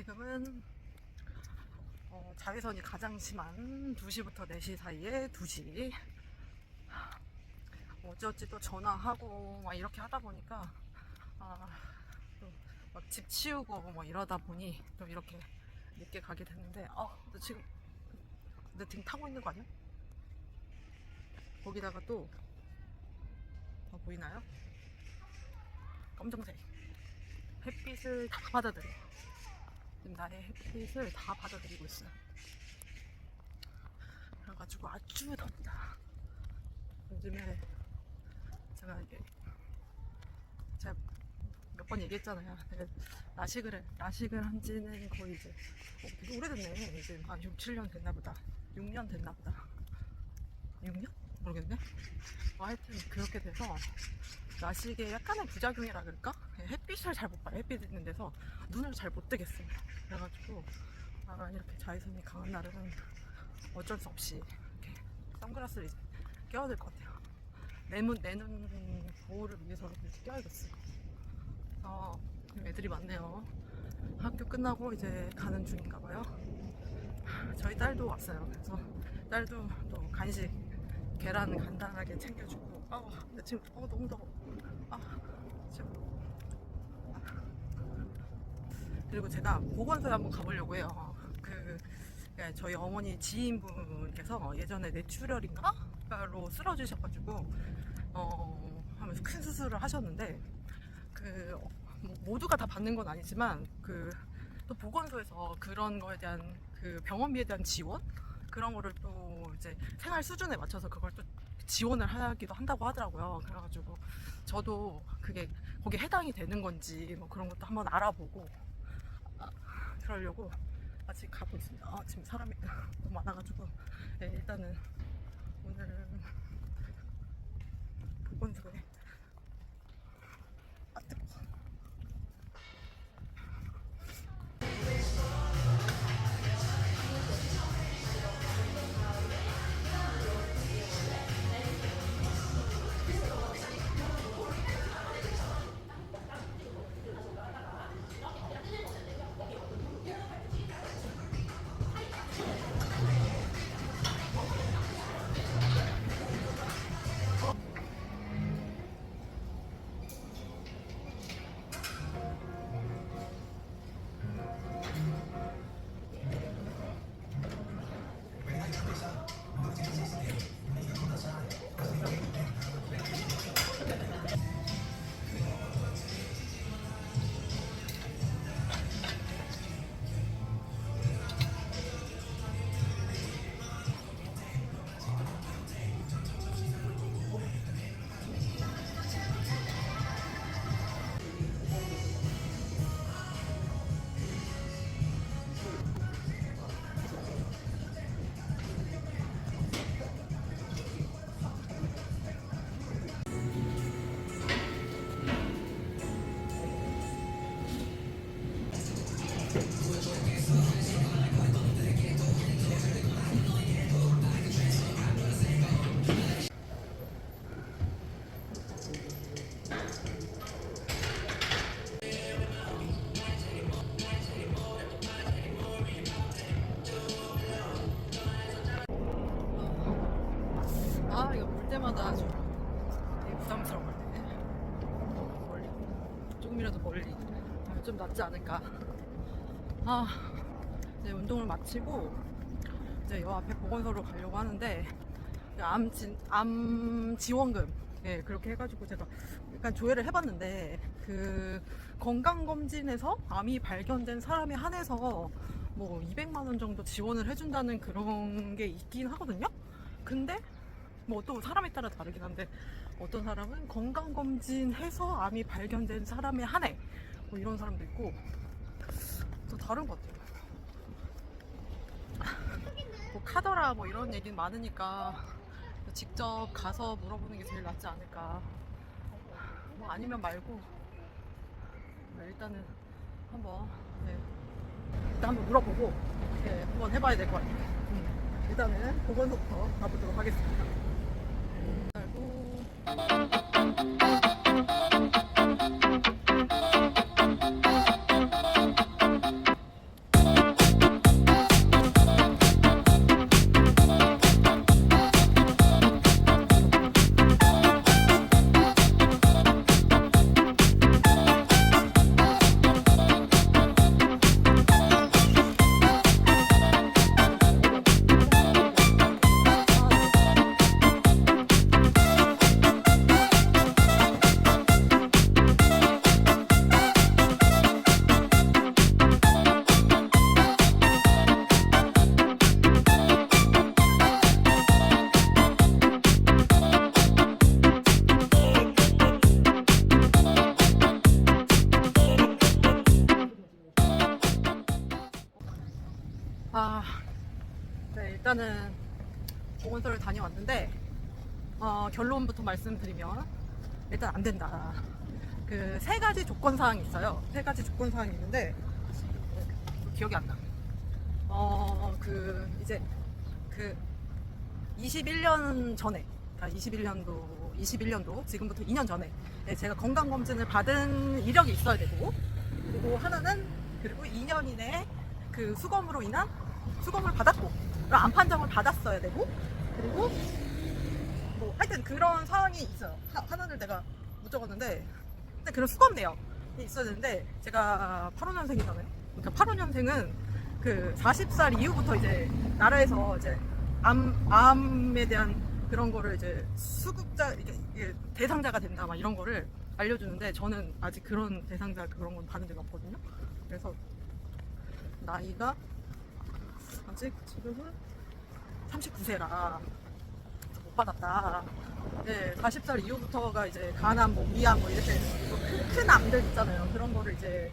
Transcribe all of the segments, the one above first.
지금은 자외선이 가장 심한 2시부터 4시 사이에 2시. 어찌어찌 또 전화하고 막 이렇게 하다 보니까 또 막 집 치우고 뭐 이러다 보니 또 이렇게 늦게 가게 됐는데 너 지금 내 등 타고 있는 거 아니야? 거기다가 또 보이나요? 검정색 햇빛을 다 받아들여. 지금 나의 햇빛을 다 받아들이고 있어요. 그래가지고 아주 덥다. 요즘에 제가 몇 번 얘기했잖아요. 라식을 한 지는 거의 이제 되게 오래됐네. 이제 한 6, 7년 됐나 보다. 6년 됐나 보다. 6년? 모르겠네. 하여튼 그렇게 돼서 라식의 약간의 부작용이라 그럴까? 햇빛을 잘 못 봐요. 햇빛 있는 데서 눈을 잘 못 뜨겠어요. 그래가지고 이렇게 자외선이 강한 날은 어쩔 수 없이 이렇게 선글라스를 이제 껴야 될 것 같아요. 내 눈 보호를 위해서 이렇게 껴야겠어요. 애들이 많네요. 학교 끝나고 이제 가는 중인가 봐요. 저희 딸도 왔어요. 그래서 딸도 또 간식 계란 간단하게 챙겨주고. 근데 지금 너무 더워. 그리고 제가 보건소에 한번 가보려고 해요. 저희 어머니 지인분께서 예전에 뇌출혈인가로 쓰러지셔가지고 하면서 큰 수술을 하셨는데 모두가 다 받는 건 아니지만 또 보건소에서 그런 거에 대한 병원비에 대한 지원 그런 거를 또 이제 생활 수준에 맞춰서 그걸 또 지원을 하기도 한다고 하더라고요. 그래가지고 저도 그게 거기에 해당이 되는 건지 뭐 그런 것도 한번 알아보고 그러려고 아직 가고 있습니다. 지금 사람이 너무 많아가지고 일단은 오늘은 보건소에 이거 볼 때마다 좀 되게 부담스러워요. 멀리 조금이라도 멀리 좀 낫지 않을까. 이제 운동을 마치고 이제 요 앞에 보건소로 가려고 하는데 암 지원금 그렇게 해가지고 제가 약간 조회를 해봤는데 건강검진에서 암이 발견된 사람에 한해서 뭐 200만 원 정도 지원을 해준다는 그런 게 있긴 하거든요. 근데 뭐 또 사람에 따라 다르긴 한데 어떤 사람은 건강검진 해서 암이 발견된 사람에 한해 뭐 이런 사람도 있고 또 다른 것 같아요. 뭐 카더라 뭐 이런 얘기는 많으니까 직접 가서 물어보는 게 제일 낫지 않을까. 뭐 아니면 말고 일단은 한번 일단 한번 물어보고 한번 해봐야 될 것 같아요. 일단은 보건소부터 가보도록 하겠습니다. 아, 네, 일단은 보건소를 다녀왔는데 결론부터 말씀드리면 일단 안 된다. 그 세 가지 조건 사항이 있어요. 세 가지 조건 사항이 있는데 기억이 안 나. 이제 그 21년 전에, 21년도 지금부터 2년 전에 제가 건강검진을 받은 이력이 있어야 되고, 그리고 하나는 그리고 2년 이내에 그 수검으로 인한 수검을 받았고 암 판정을 받았어야 되고, 그리고 뭐 하여튼 그런 사항이 있어요. 하나를 내가 못 적었는데 근데 그런 수검 내역이 있어야 되는데, 제가 85년생이잖아요. 그러니까 85년생은 그 40살 이후부터 이제 나라에서 이제 암에 대한 그런 거를 이제 수급자 이게 대상자가 된다 막 이런 거를 알려주는데, 저는 아직 그런 대상자 그런 건 받은 적이 없거든요. 그래서 나이가 아직 지금은 39세라 못 받았다. 네, 40살 이후부터가 이제 간암, 뭐 위암, 뭐 이렇게 큰 암들 있잖아요. 그런 거를 이제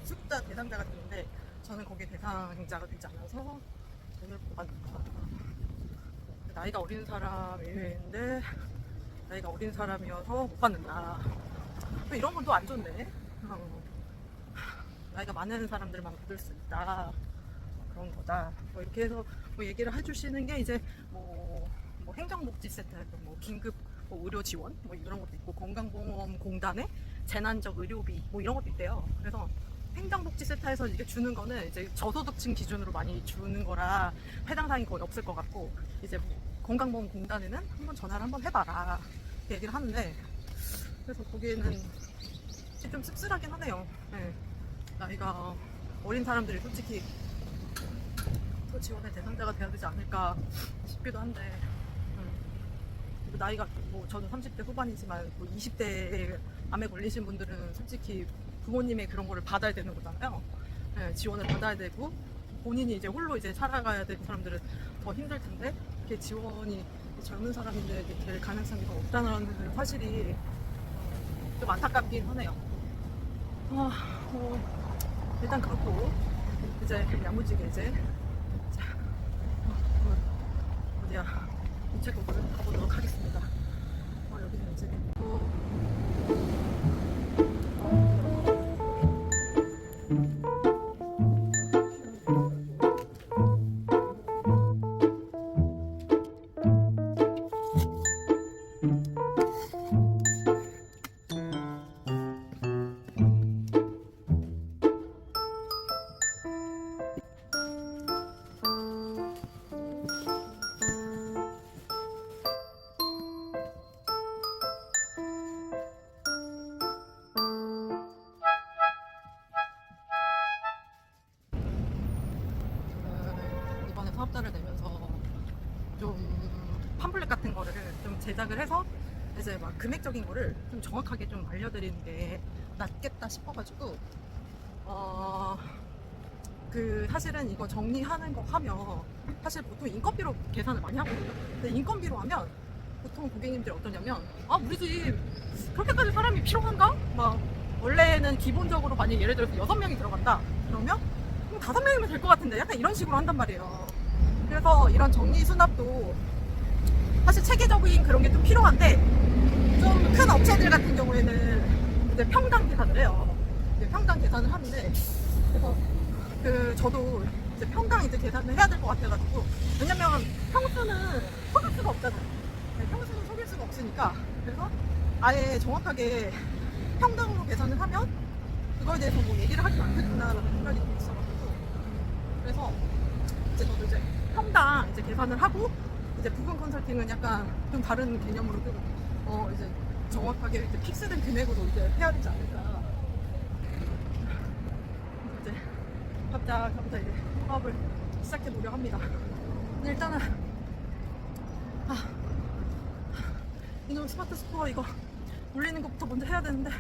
수급자 대상자가 되는데, 저는 거기에 대상자가 되지 않아서 돈을 못 받는다. 나이가 어린 사람인데 나이가 어린 사람이어서 못 받는다. 또 이런 건 또 안 좋네. 나이가 많은 사람들만 받을 수 있다. 그런 거다. 뭐 이렇게 해서 뭐 얘기를 해주시는 게 이제 뭐 행정복지 세트, 뭐 긴급 뭐 의료 지원 뭐 이런 것도 있고, 건강보험공단의 재난적 의료비 뭐 이런 것도 있대요. 그래서 행정복지센터에서 이게 주는 거는 이제 저소득층 기준으로 많이 주는 거라 해당 사항이 거의 없을 것 같고, 이제 뭐 건강보험공단에는 한번 전화를 한번 해봐라 이렇게 얘기를 하는데, 그래서 거기에는 좀 씁쓸하긴 하네요. 네. 나이가 어린 사람들이 솔직히 또 지원의 대상자가 돼야 되지 않을까 싶기도 한데, 나이가 뭐 저는 30대 후반이지만 뭐 20대에 암에 걸리신 분들은 솔직히 부모님의 그런 거를 받아야 되는 거잖아요. 네, 지원을 받아야 되고, 본인이 이제 홀로 이제 살아가야 되는 사람들은 더 힘들 텐데, 이렇게 지원이 젊은 사람인데 될 가능성이 더 없다는 사실이 좀 안타깝긴 하네요. 일단 그렇고 이제 야무지게 이제 어디야 우체국을 가보도록 하겠습니다. 여기는 이제 이번에 사업자를 내면서 좀 팜플렛 같은 거를 좀 제작을 해서 이제 막 금액적인 거를 좀 정확하게 좀 알려드리는 게 낫겠다 싶어가지고, 그 사실은 이거 정리하는 거 하면 사실 보통 인건비로 계산을 많이 하거든요. 근데 인건비로 하면 보통 고객님들이 어떠냐면, 우리 집 그렇게까지 사람이 필요한가? 막 원래는 기본적으로 만약 예를 들어서 6명이 들어간다 그러면 5명이면 될 것 같은데, 약간 이런 식으로 한단 말이에요. 그래서 이런 정리 수납도 사실 체계적인 그런 게 좀 필요한데, 좀 큰 업체들 같은 경우에는 이제 평당 계산을 해요. 이제 평당 계산을 하는데, 그래서 저도 이제 평당 이제 계산을 해야 될 것 같아가지고, 왜냐면 평수는 속일 수가 없잖아요. 네, 평수는 속일 수가 없으니까, 그래서 아예 정확하게 평당으로 계산을 하면 그거에 대해서 뭐 얘기를 하지 않겠구나라는 생각이 좀 있어가지고, 그래서 이제 저도 이제 평당 이제 계산을 하고, 이제 부분 컨설팅은 약간 좀 다른 개념으로 좀 이제 정확하게 이제 픽스된 금액으로 이제 해야 되지 않을까. 이제 각자 이제 사업을 시작해 보려 합니다. 근데 일단은 이놈 스마트 스토어 이거 올리는 것부터 먼저 해야 되는데,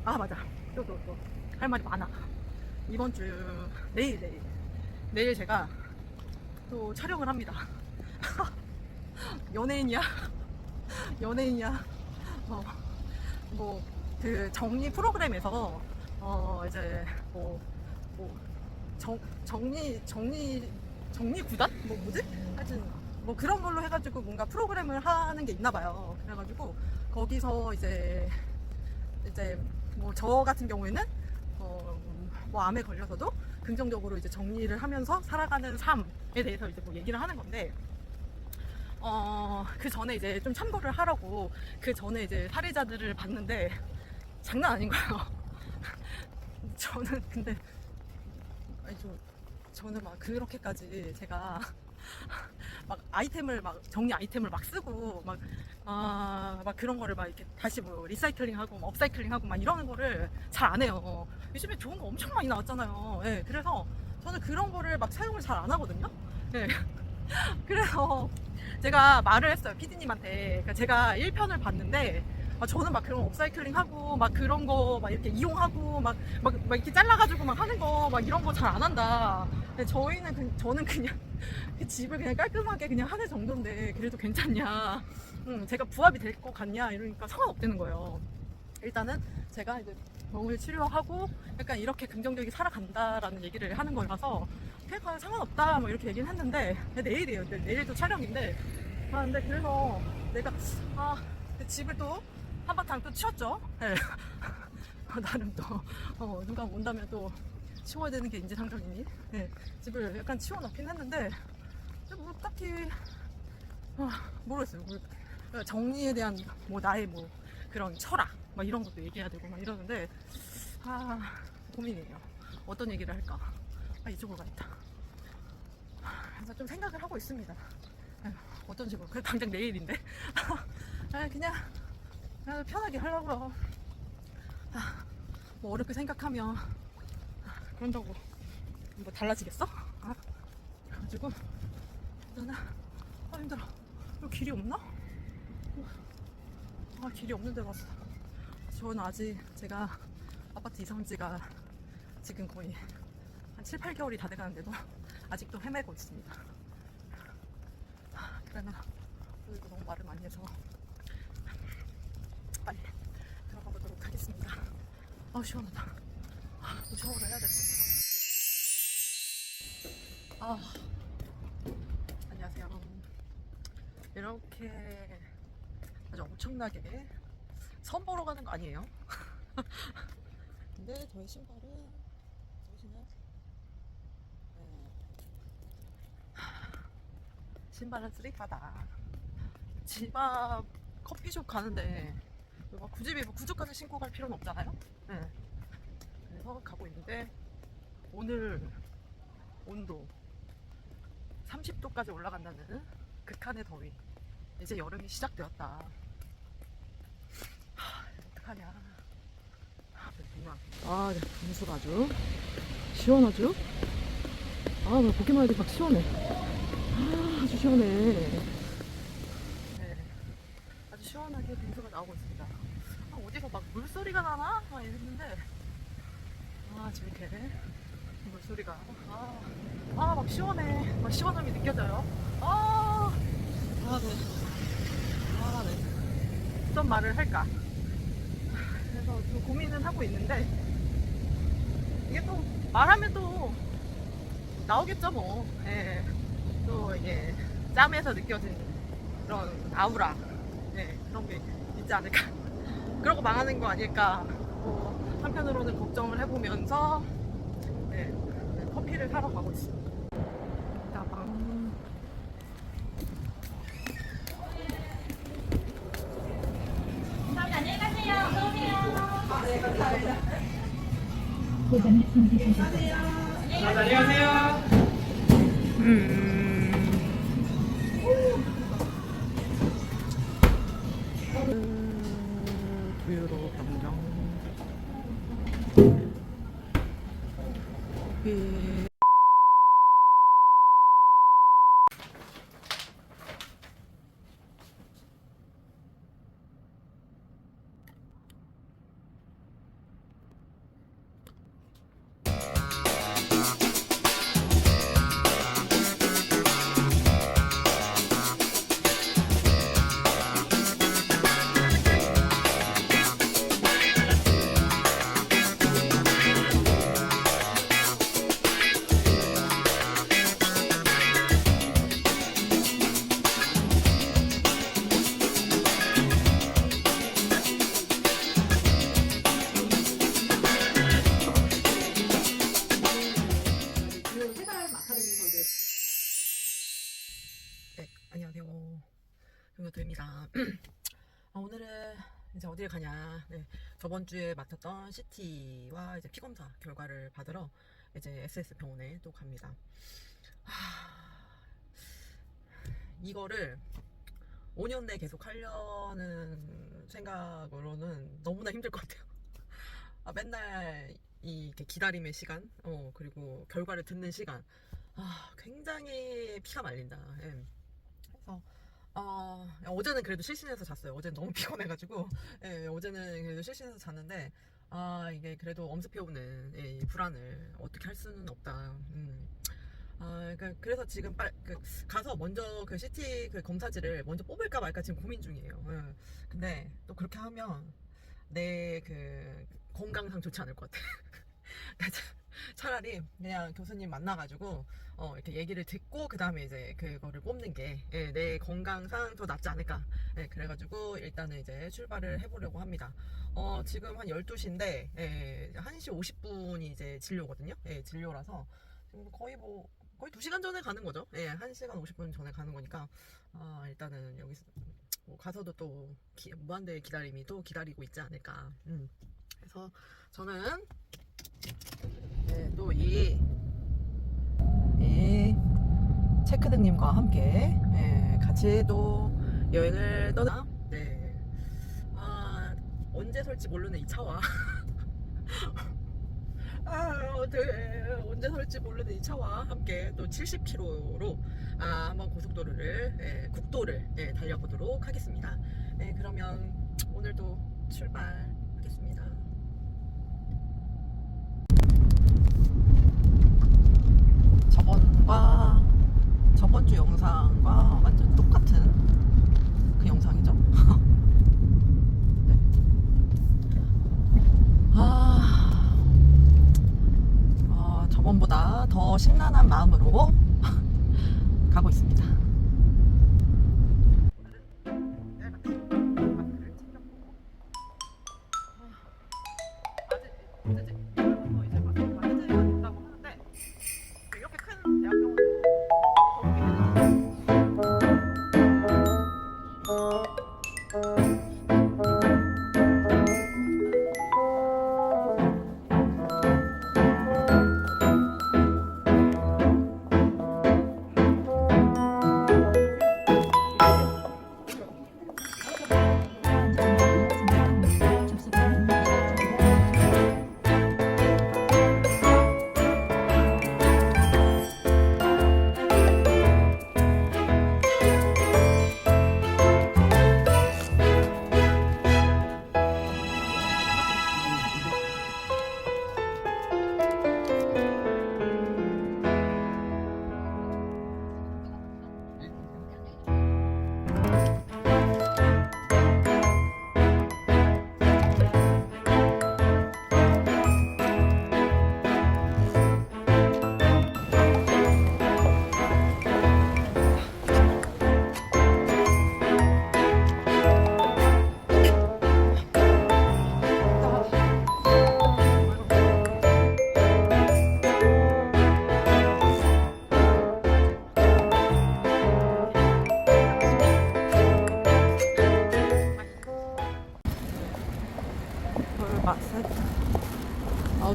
맞아, 또 할 말이 많아. 이번 주 내일 제가 또 촬영을 합니다. 연예인이야? 뭐 그 정리 프로그램에서 이제 뭐 정리 구단? 뭐 뭐지? 하여튼 뭐 그런 걸로 해가지고 뭔가 프로그램을 하는 게 있나 봐요. 그래가지고 거기서 이제 뭐 저 같은 경우에는 뭐 암에 걸려서도 긍정적으로 이제 정리를 하면서 살아가는 삶에 대해서 이제 뭐 얘기를 하는 건데, 그 전에 이제 좀 참고를 하라고 그 전에 이제 사례자들을 봤는데 장난 아닌 거예요. 저는 근데 아니 저는 막 그렇게까지 제가 막 아이템을 막 정리 아이템을 막 쓰고 막 그런 거를 막 이렇게 다시 뭐 리사이클링하고 막 업사이클링하고 막 이러는 거를 잘 안 해요. 요즘에 좋은 거 엄청 많이 나왔잖아요. 예, 그래서 저는 그런 거를 막 사용을 잘 안 하거든요. 예. 그래서 제가 말을 했어요, 피디님한테. 그러니까 제가 1편을 봤는데 저는 막 그런 업사이클링하고 막 그런 거 막 이렇게 이용하고 막 이렇게 잘라가지고 막 하는 거 막 이런 거 잘 안 한다. 근데 저는 그냥 그 집을 그냥 깔끔하게 그냥 하는 정도인데 그래도 괜찮냐? 제가 부합이 될 것 같냐? 이러니까 상관없다는 거예요. 일단은 제가 이제 병을 치료하고 약간 이렇게 긍정적이게 살아간다라는 얘기를 하는 거라서 그냥 상관없다 뭐 이렇게 얘기는 했는데, 내일이에요. 내일도 촬영인데 근데 그래서 내가 집을 또 한바탕 또 치웠죠. 네. 나름 또 누가 온다면 또 치워야 되는 게 인지상정이니. 네. 집을 약간 치워놓긴 했는데 뭐 딱히 모르겠어요. 정리에 대한 뭐 나의 뭐 그런 철학 막 이런 것도 얘기해야 되고 막 이러는데 고민이에요. 어떤 얘기를 할까? 이쪽으로 가야겠다. 그래서 좀 생각을 하고 있습니다. 어떤 식으로? 그래 당장 내일인데. 그냥 편하게 하려고요. 뭐 어렵게 생각하면 그런다고 뭐 달라지겠어? 그래가지고 나는 힘들어. 여기 길이 없나? 길이 없는 데 왔어. 저는 아직 제가 아파트 이사 온 지가 지금 거의 한 7, 8개월이 다 돼가는데도 아직도 헤매고 있습니다. 그러면 오늘도 너무 말을 많이 해서 빨리 들어가 보도록 하겠습니다. 시원하다. 또 샤워를 해야 될 것 같아. 안녕하세요. 이렇게 아주 엄청나게 선 보러 가는 거 아니에요? 근데 저희 신발은 보시면 신발은 쓰리바다. 집 앞 커피숍 가는데 막 굳이 뭐 구두까지 신고 갈 필요는 없잖아요. 네. 그래서 가고 있는데 오늘 온도 30도까지 올라간다는 극한의 더위. 이제 여름이 시작되었다. 어떡하냐. 분수가 아주 시원하죠? 보기만 해도 막 시원해. 아주 시원해. 네, 아주 시원하게 분수가 나오고 있습니다. 어디서 막 물소리가 나나? 이랬는데 지금 이렇게 물소리가 막 시원해. 막 시원함이 느껴져요. 네. 어떤 말을 할까? 그래서 좀 고민은 하고 있는데 이게 또 말하면 또 나오겠죠 뭐. 예. 또 이게 짬에서 느껴지는 그런 아우라, 그런 게 있지 않을까. 그러고 망하는 거 아닐까. 한편으로는 걱정을 해보면서 커피를 사러 가고 있습니다. 안녕히 가세요. 어서오세요. 네, 감사합니다. 안녕하세요. 두유로 병정 커피. 됩니다. 오늘은 이제 어딜 가냐. 네, 저번 주에 맡았던 CT와 이제 피검사 결과를 받으러 이제 SS 병원에 또 갑니다. 이거를 5년 내에 계속 하려는 생각으로는 너무나 힘들 것 같아요. 맨날 이렇게 기다림의 시간, 그리고 결과를 듣는 시간, 굉장히 피가 말린다. 예. 그래서 어제는 그래도 실신해서 잤어요. 어제는 너무 피곤해가지고, 예, 어제는 그래도 실신해서 잤는데, 이게 그래도 엄습해오는 이 불안을 어떻게 할 수는 없다. 그래서 지금 가서 먼저 그 CT 그 검사지를 먼저 뽑을까 말까 지금 고민 중이에요. 예. 근데 또 그렇게 하면 내 그 건강상 좋지 않을 것 같아. 차라리 그냥 교수님 만나가지고 이렇게 얘기를 듣고 그 다음에 이제 그거를 뽑는 게 내 건강상 더 낫지 않을까. 그래가지고 일단은 이제 출발을 해보려고 합니다. 지금 한 12시인데 1시 50분이 이제 진료거든요. 진료라서 지금 거의 2시간 전에 가는 거죠. 1시간 50분 전에 가는 거니까 일단은 여기서 가서도 또 무한대의 기다림이 또 기다리고 있지 않을까. 그래서 저는 또 이 체크등님과 함께 같이 또 여행을 떠나. 언제 설지 모르는 이 차와 언제 설지 모르는 이 차와 함께 또 70km로 한번 고속도로를 국도를 달려보도록 하겠습니다. 그러면 오늘도 출발하겠습니다. 저번 주 영상과 완전 똑같은 그 영상이죠. 네. 저번보다 더 심란한 마음으로 가고 있습니다.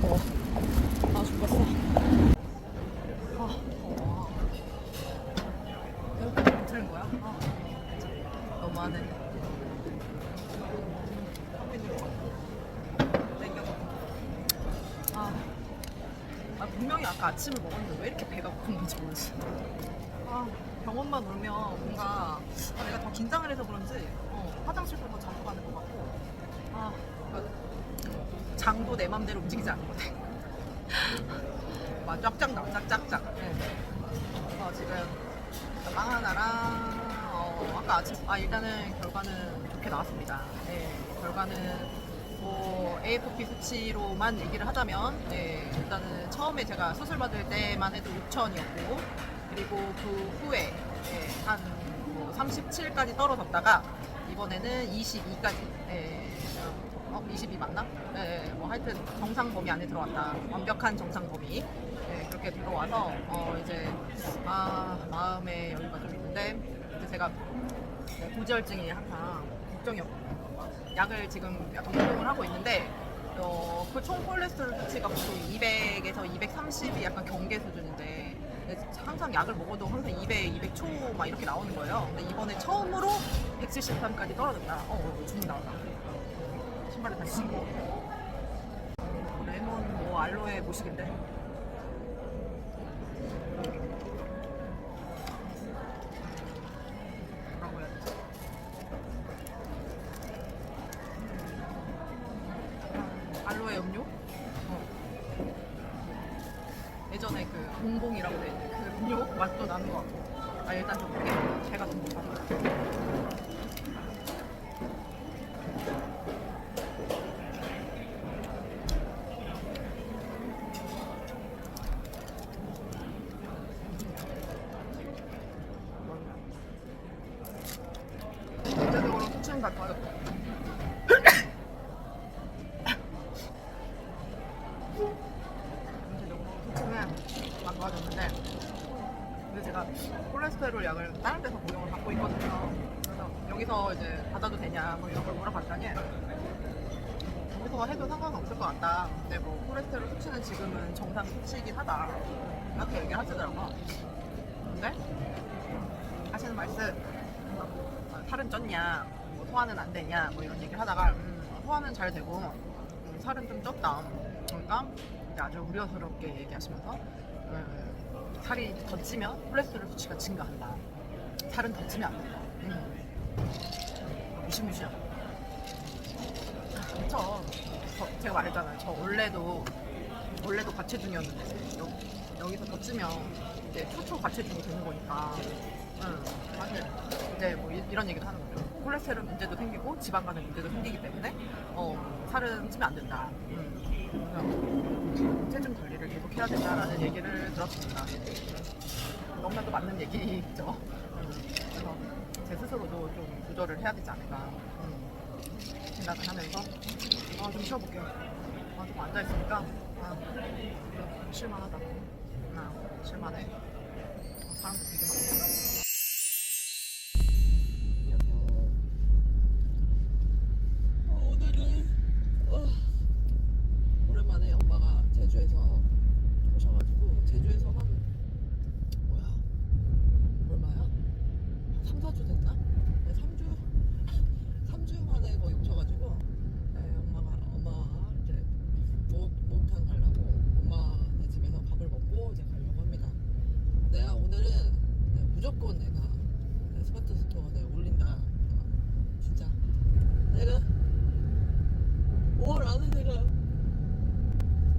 더워. 죽겠어. 이렇게 괜찮은 거야? 너무하네. 분명히 아까 아침을 먹었는데 왜 이렇게 배가 고픈 건지 모르지. 병원만 오면 뭔가 내가 더 긴장을 해서 그런지 화장실도 더 자주 가는 것 같고 장도 내 맘대로 움직이지 않는 것 같아. 막 쫙쫙 나와, 쫙쫙. 그래서 지금 빵 하나랑 아까 아침 일단은 결과는 좋게 나왔습니다. 결과는 뭐 AFP 수치로만 얘기를 하자면 일단은 처음에 제가 수술 받을 때만 해도 6,000이었고 그리고 그 후에 한 37까지 떨어졌다가 이번에는 22까지 22 맞나? 뭐 하여튼 정상 범위 안에 들어왔다. 완벽한 정상 범위 그렇게 들어와서 이제 마음의 여유가 좀 있는데 이제 제가 고지혈증이 항상 걱정이었거든요. 약을 지금 약간 복용을 하고 있는데 그 총 콜레스테롤 수치가 보통 200에서 230이 약간 경계 수준인데 항상 약을 먹어도 항상 200, 200초 막 이렇게 나오는 거예요. 근데 이번에 처음으로 173까지 떨어졌다. 주문 나왔다. 신발을 다시 신고. 레몬 뭐 알로에 모시긴데. 뭐라고 해야 되지? 알로에 음료? 예전에 그 봉봉이라고 돼 있는 그 음료 맛도 나는 것 같고. 일단 좀 볼게. 제가 좀 못 봤어요. 전체적으로 수치는 다 좋아졌고. 전체적으로 수치는 다 좋아졌는데 근데 제가 콜레스테롤 약을 다른 데서 복용을 받고 있거든요. 그래서 여기서 이제 받아도 되냐 뭐 이런 걸 물어봤더니 여기서 해도 상관은 없을 것 같다. 근데 뭐 콜레스테롤 수치는 지금은 정상 수치이긴 하다. 이렇게 얘기를 하시더라고요. 근데 하시는 말씀 살은 쪘냐, 뭐 소화는 안 되냐, 뭐 이런 얘기를 하다가 소화는 잘 되고 살은 좀 쪘다. 그러니까 이제 아주 우려스럽게 얘기하시면서 살이 더 찌면 콜레스테롤 수치가 증가한다. 살은 더 찌면 안 된다. 무시무시하다. 그쵸. 제가 말했잖아요. 저 원래도 과체중이었는데 여기서 더 찌면 이제 초초 과체중이 되는 거니까. 사실 이제 뭐 이런 얘기를 하는 거죠. 콜레스테롤 문제도 생기고 지방 간의 문제도 생기기 때문에 살은 찌면 안 된다. 그래서 체중 관리를 계속 해야 된다라는 얘기를 들었습니다. 너무나도 맞는 얘기죠. 그래서 제 스스로도 좀 조절을 해야 되지 않을까 생각을 하면서 좀 쉬어볼게요. 좀 앉아있으니까 쉴만하다. 쉴만해. 사람도 되게 많아. 오늘은 오랜만에 엄마가 제주에서 오셔가지고 제주에서 한 얼마야? 한 3, 4주 됐나? 네, 3주 만에 거의 오셔가지고 엄마 이제 목욕탕 가려고 엄마네 집에서 밥을 먹고 이제 가려고 합니다. 내가 오늘은 무조건 내가 스마트 스토어에 올린다. 진짜 내가 5월 안에 내가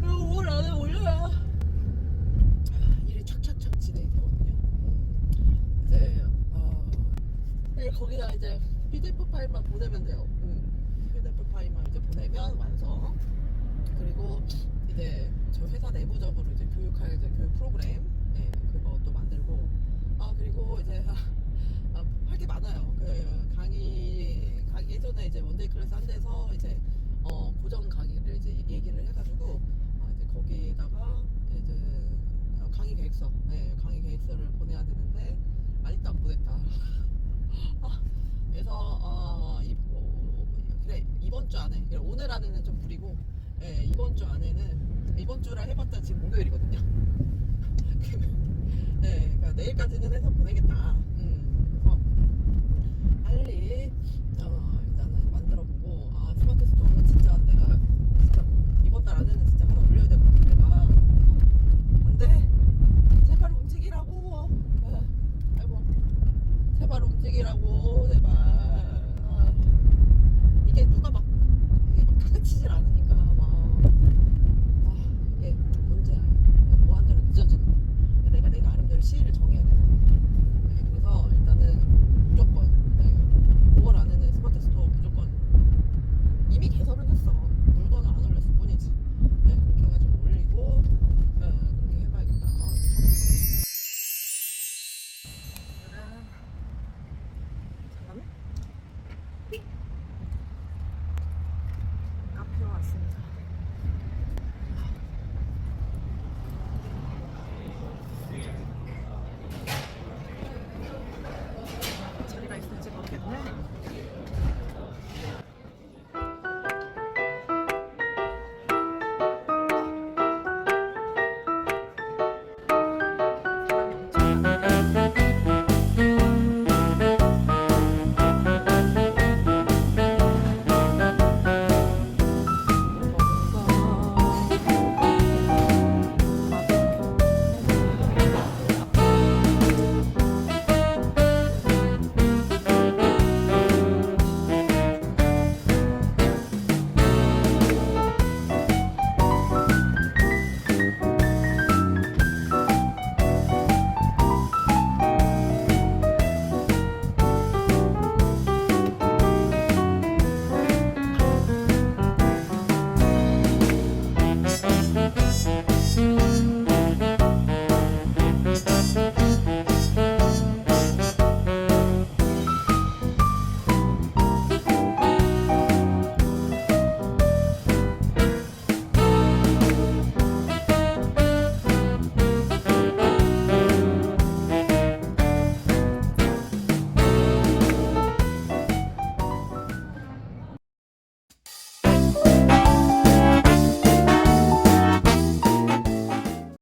5월 안에 올려야 일이 착착착 진행이 되거든요. 이제 거기다 이제 PDF 파일만 보내면 돼요. PDF 파일만 이제 보내면 완성. 그리고 이제 저 회사 내부적으로 이제 교육할 이제 교육 프로그램 그것도 만들고 그리고 이제 할 게 많아요. 그 강의 예전에 이제 원데이 클래스 한 데서 이제 고정 강의를 이제 얘기를 해가지고 이제 거기에다가 이제 강의 계획서를 보내야 되는데 아직도 안 보냈다. 그래서 그래 이번 주 안에 오늘 안에는 좀 무리고 이번 주 안에는 이번 주라 해봤자 지금 목요일이거든요. 그러니까 내일까지는 해서 보내겠다.